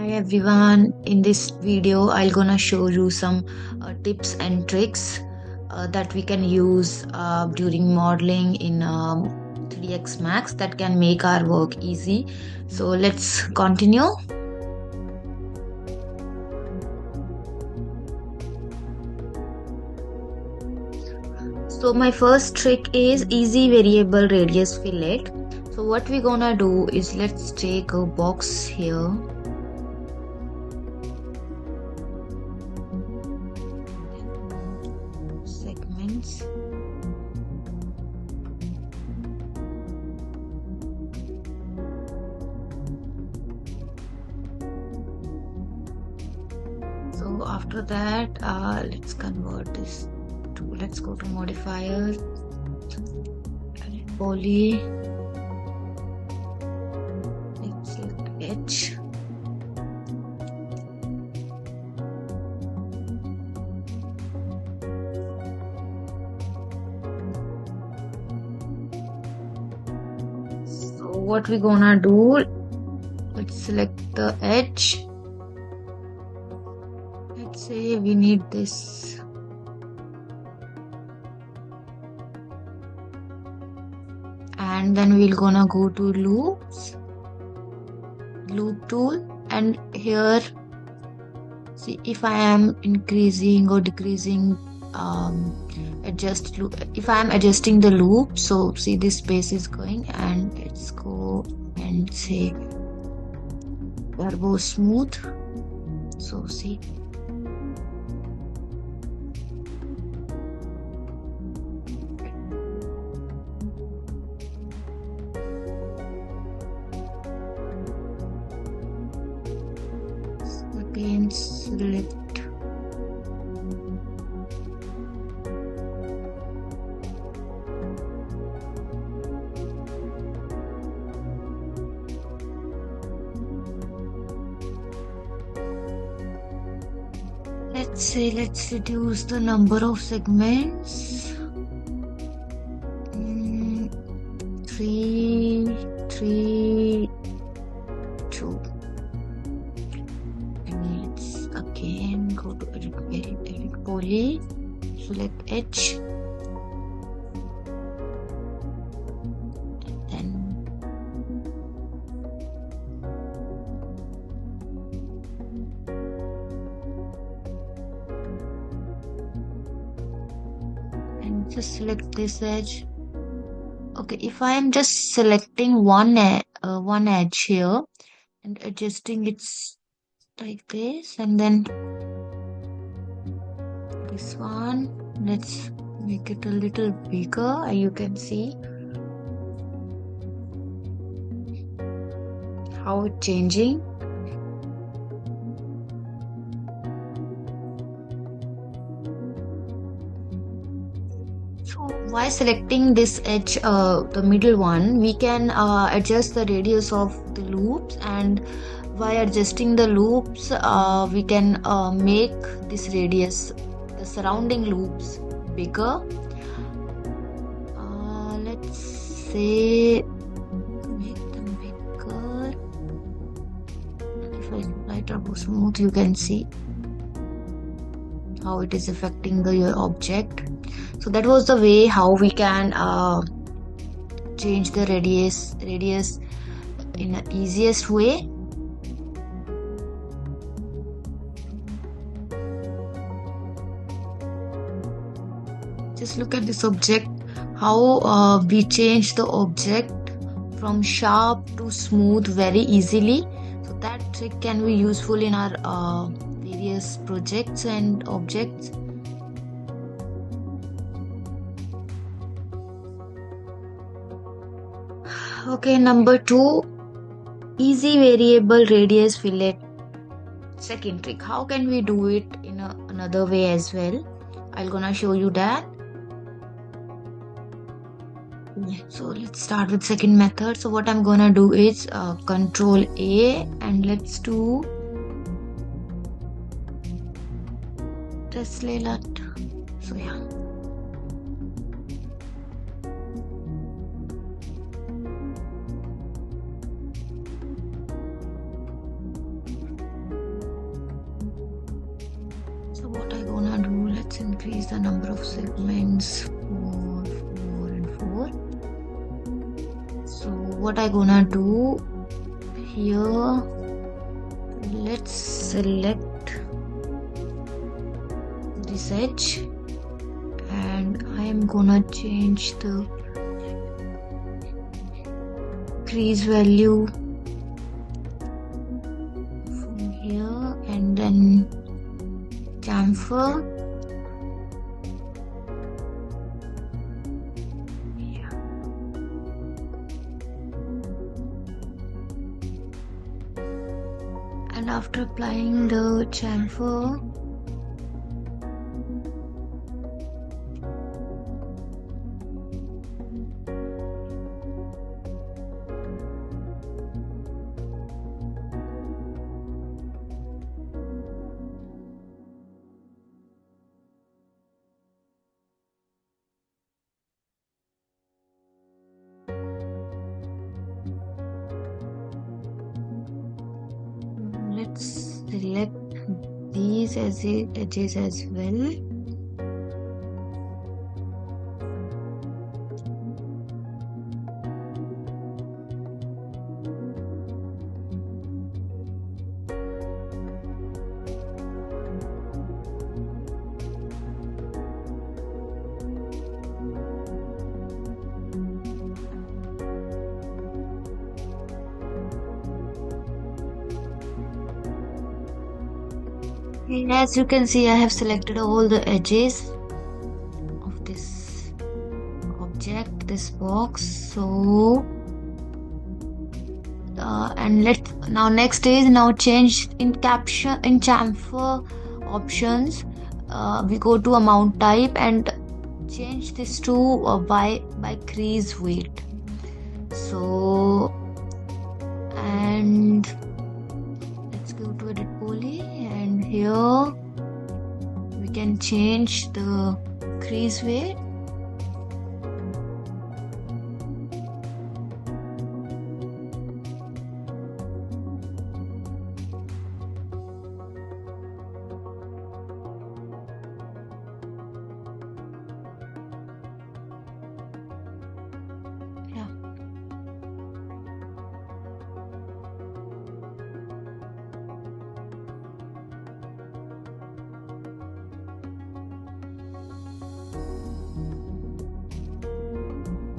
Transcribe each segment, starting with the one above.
Hi everyone, in this video I'll gonna show you some tips and tricks that we can use during modeling in 3ds Max that can make our work easy. So let's continue. So my first trick is easy variable radius fillet. So what we're gonna do is let's take a box here. Segments. So after that, let's convert this to, let's go to modifier, poly, let's select H. So what we gonna do, let's select the edge. Let's say we need this. And then we're gonna go to loops, loop tool, and here see if I am increasing or decreasing adjust loop. If I am adjusting the loop, so see this space is going, and let's go and say turbo smooth. So see, again select let's reduce the number of segments. 3, 3, 2. And let's again go to edit poly, select H, and then just select this edge. Okay, if I am just selecting one edge here and adjusting it like this, and then this one, let's make it a little bigger. You can see how it's changing. So while selecting this edge, the middle one, we can adjust the radius of the loops, and by adjusting the loops, we can make this radius, the surrounding loops, bigger. Let's say make them bigger. If I apply turbo smooth, you can see how it is affecting your object. So that was the way how we can change the radius in the easiest way. Just look at this object, how we change the object from sharp to smooth very easily. So that trick can be useful in our various projects and objects. Okay, number 2, easy variable radius fillet. Second trick, how can we do it in another way as well? I'm gonna show you that. So let's start with second method. So what I'm gonna do is Control A, and let's do Tesla lot. So yeah. increase the number of segments 4, 4 and 4. So what I gonna do here, let's select this edge and I am gonna change the crease value from here and then chamfer. Yeah. And after applying the chamfer, let's select these edges as well. And as you can see, I have selected all the edges of this object, this box. So and let's now next is now change in caption in chamfer options. We go to amount type and change this to by crease weight. So and let's go to edit poly and here we can change the crease weight.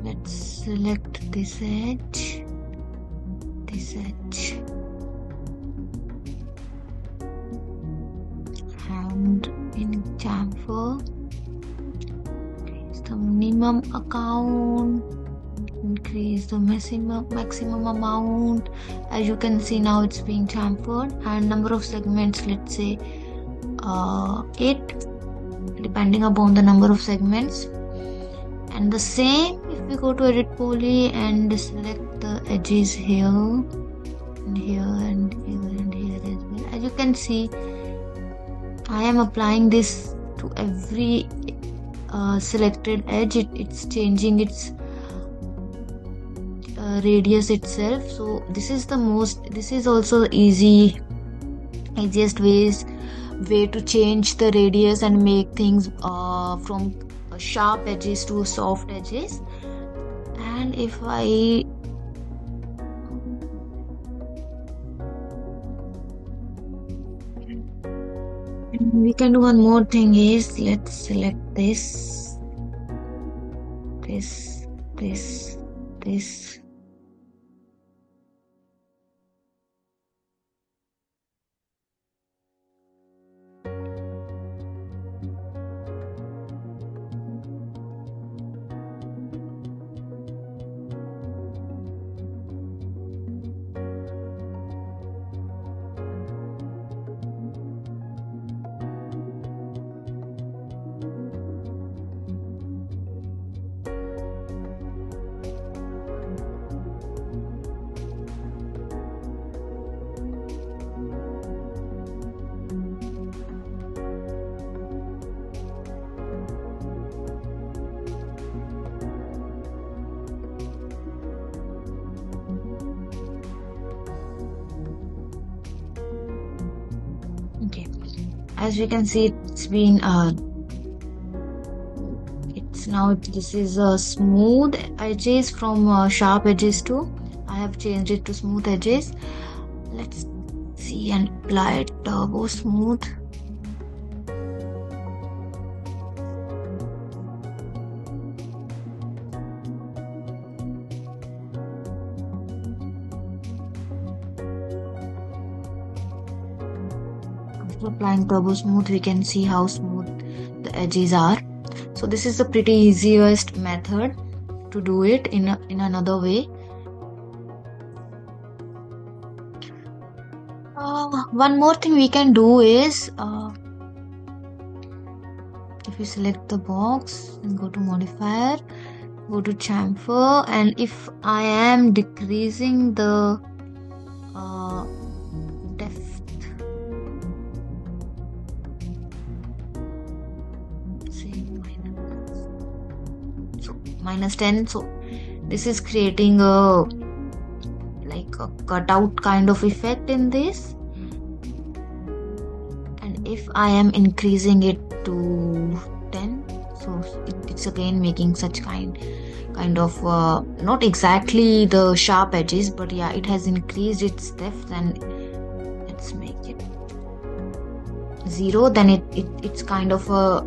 Let's select this edge, and in chamfer, increase the minimum account, increase the maximum amount. As you can see now it's being chamfered, and number of segments, let's say 8, depending upon the number of segments. And the same if we go to edit poly and select the edges here and here and here and here as well. As you can see, I am applying this to every selected edge. It's changing its radius itself. So this is also the easiest way to change the radius and make things from sharp edges to soft edges. And if we can do one more thing is let's select this. Okay, as we can see, it's been now this is smooth edges from sharp edges too. I have changed it to smooth edges. Let's see and apply it turbo smooth. After applying turbo smooth, we can see how smooth the edges are. So this is the pretty easiest method to do it in another way. One more thing we can do is if you select the box and go to modifier, go to chamfer, and if I am decreasing the depth, say minus 10, so this is creating a cutout kind of effect in this. And if I am increasing it to 10, so it's again making such kind of not exactly the sharp edges, but yeah, it has increased its depth. And let's make it 0, then it's kind of a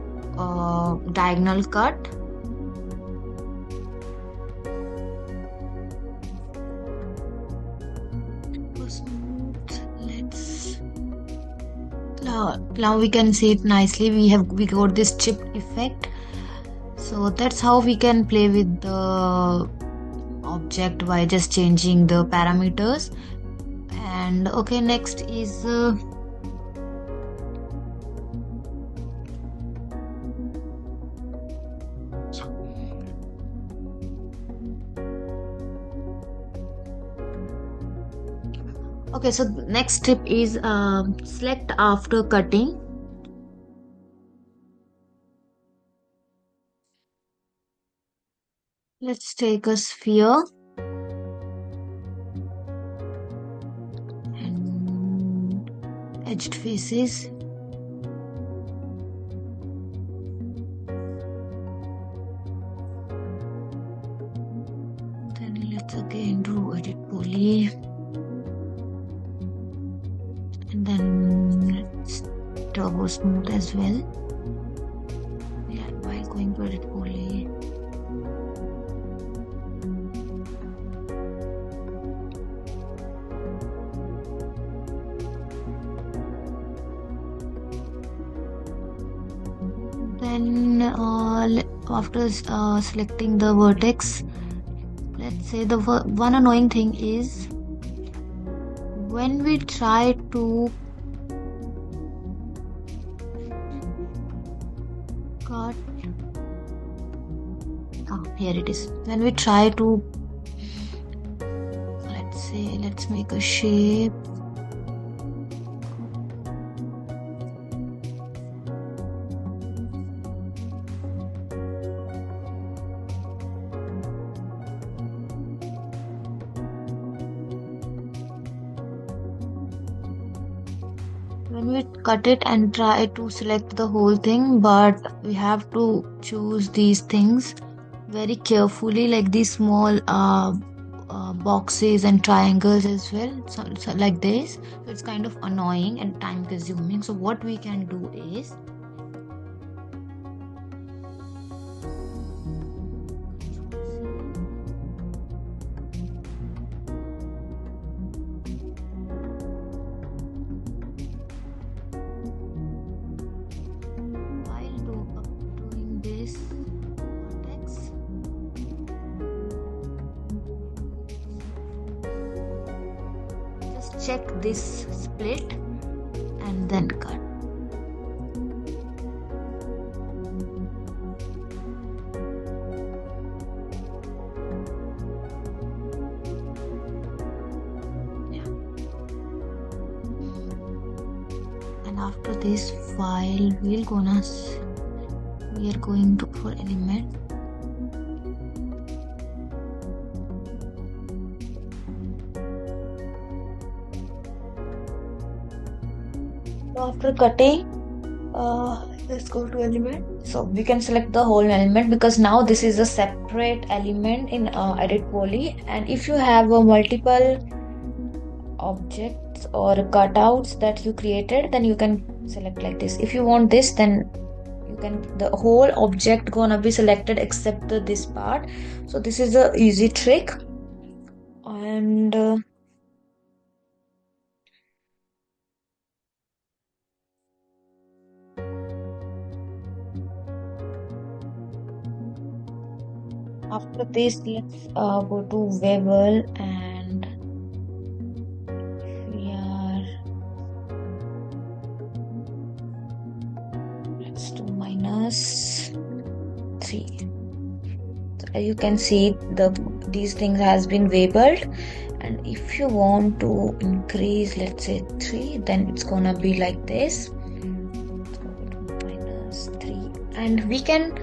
diagonal cut. Now we can see it nicely. We got this chip effect. So that's how we can play with the object by just changing the parameters. And okay, next is okay, so the next step is select after cutting. Let's take a sphere and edged faces. Then let's again do edit poly. And then let's turbo smooth as well. Yeah, while going to edit poly. Then after selecting the vertex, let's say the one annoying thing is when we try to cut, here it is. When we try to, let's make a shape. When we cut it and try to select the whole thing, but we have to choose these things very carefully, like these small boxes and triangles as well, so like this. So it's kind of annoying and time consuming. So what we can do is doing this vertex, just check this split and then cut. Yeah. And after this file, we are going to for element. So after cutting, Let's go to element. So we can select the whole element because now this is a separate element in edit poly. And if you have a multiple objects or cutouts that you created, then you can select like this. If you want this, then you can, the whole object gonna be selected except this part. So this is a easy trick. And after this, let's go to Webull, and we are, let's do -3. So as you can see, these things has been Webulled, and if you want to increase, let's say 3, then it's gonna be like this. -3, and we can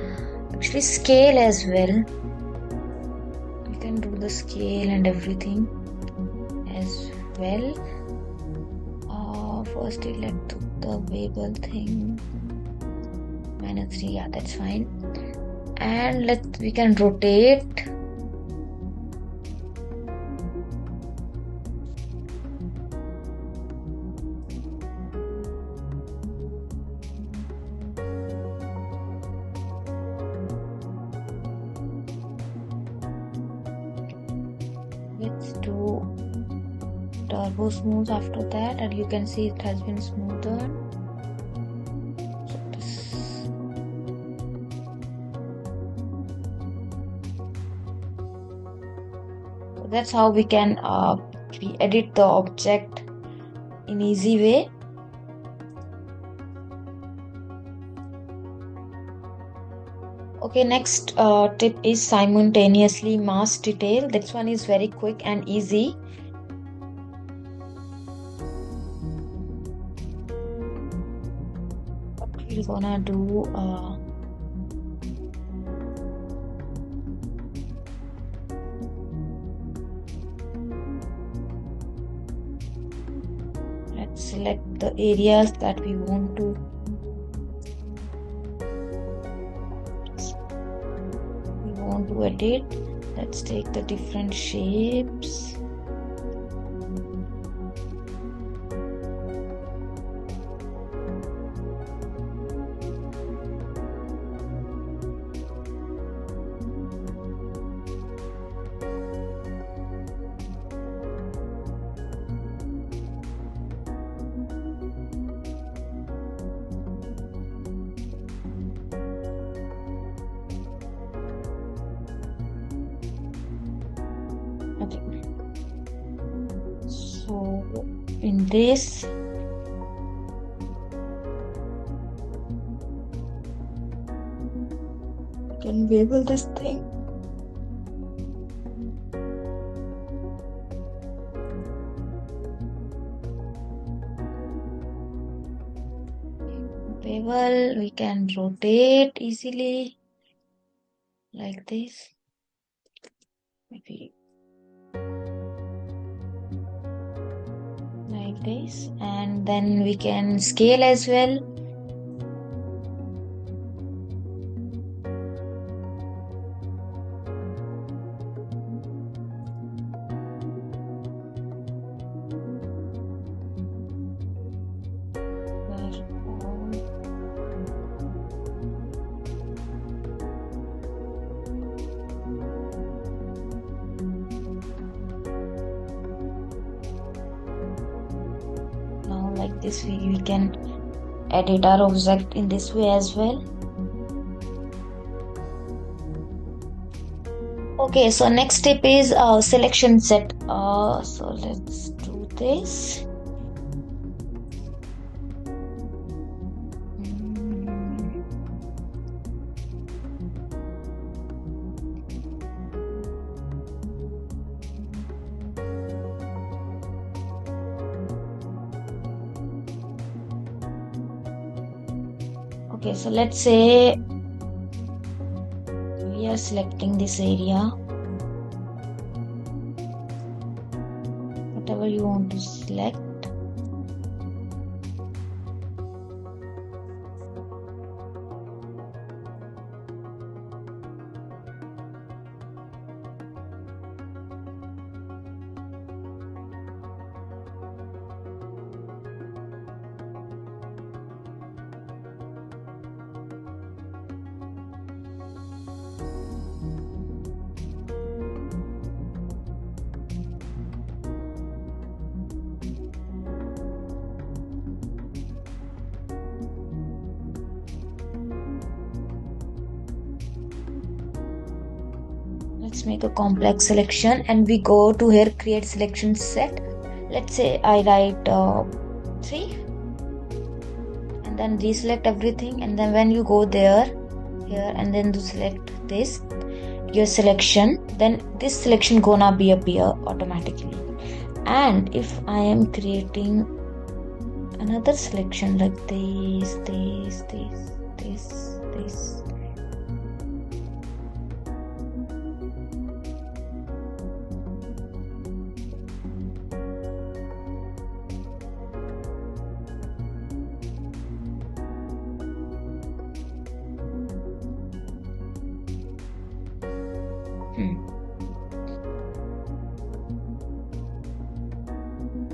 actually scale as well. We can do the scale and everything as well. First let's do the Webull thing. -3, yeah, that's fine. And we can rotate. Let's do turbo smooth after that, and you can see it has been smoother. So that's how we can edit the object in easy way. Okay, next tip is simultaneously mask detail. This one is very quick and easy. What we're gonna do, let's select the areas that we want to edit. Let's take the different shapes. Okay, so in this, I can Webull this thing. Webull, we can rotate easily like this. Maybe like this, and then we can scale as well. Now like this we can edit our object in this way as well. Okay, so next step is selection set. So let's do this. Okay, so let's say we are selecting this area, whatever you want to select. let's make a complex selection, and we go to here, create selection set. Let's say I write 3, and then deselect everything, and then when you go there, here, and then to select this, your selection, then this selection gonna be appear automatically. And if I am creating another selection like this.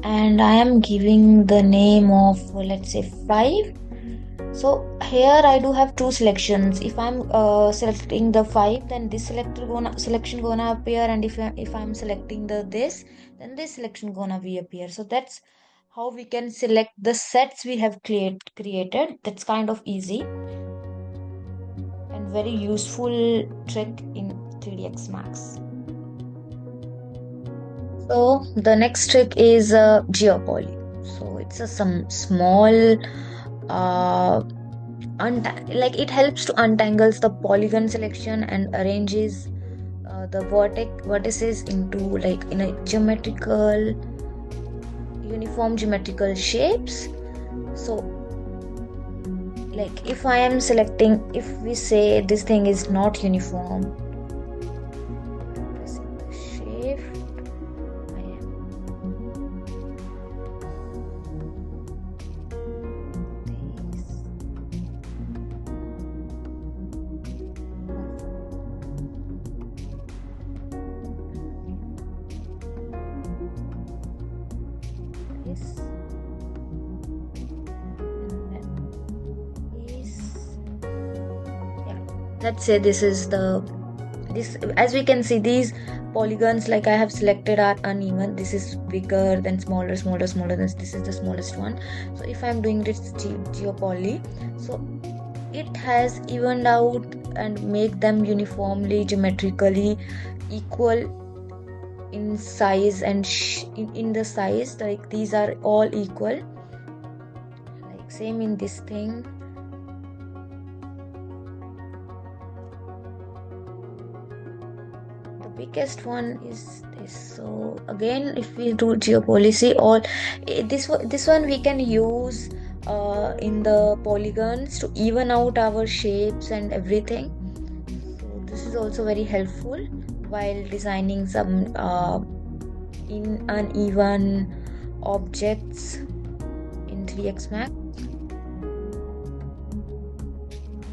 And I am giving the name of, let's say, 5. So here I do have 2 selections. If I'm selecting the 5, then this selection gonna appear, and if I'm selecting this, then this selection gonna be appear. So that's how we can select the sets we have created. That's kind of easy and very useful trick in 3ds Max. So the next trick is geopoly. So it's some small like it helps to untangles the polygon selection and arranges the vertices into like in a uniform geometrical shapes. So like if I am selecting, if we say this thing is not uniform, pressing the shift, I am this. Let's say this, as we can see, these polygons like I have selected are uneven. This is bigger, then smaller, then this is the smallest one. So if I'm doing this geopoly, so it has evened out and make them uniformly geometrically equal in size and in the size, like these are all equal, like same in this thing. Biggest one is this. So again, if we do geopoly, or this one we can use in the polygons to even out our shapes and everything. So this is also very helpful while designing some uneven objects in 3ds Max.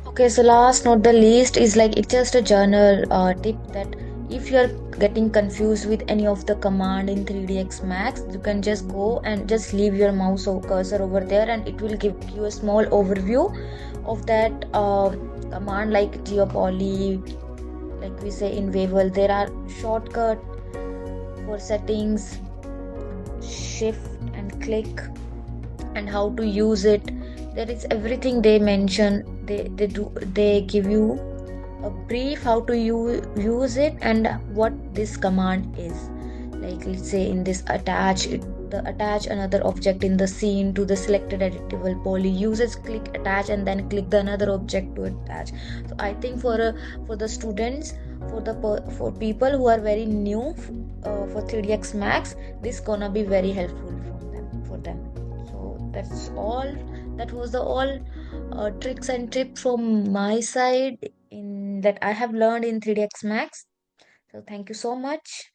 Okay, so last not the least is like it's just a general tip that if you're getting confused with any of the command in 3ds Max, you can just go and just leave your mouse or cursor over there, and it will give you a small overview of that command, like geopoly, like we say in Wavel. There are shortcut for settings, shift and click, and how to use it. There is everything they mention. They give you a brief how to use it and what this command is. Like let's say in this attach another object in the scene to the selected editable poly, uses click attach and then click the another object to attach. So I think for the students, for people who are very new for 3ds Max, this gonna be very helpful for them. So that's all. That was the all tricks and tips from my side in that I have learned in 3ds Max. So thank you so much.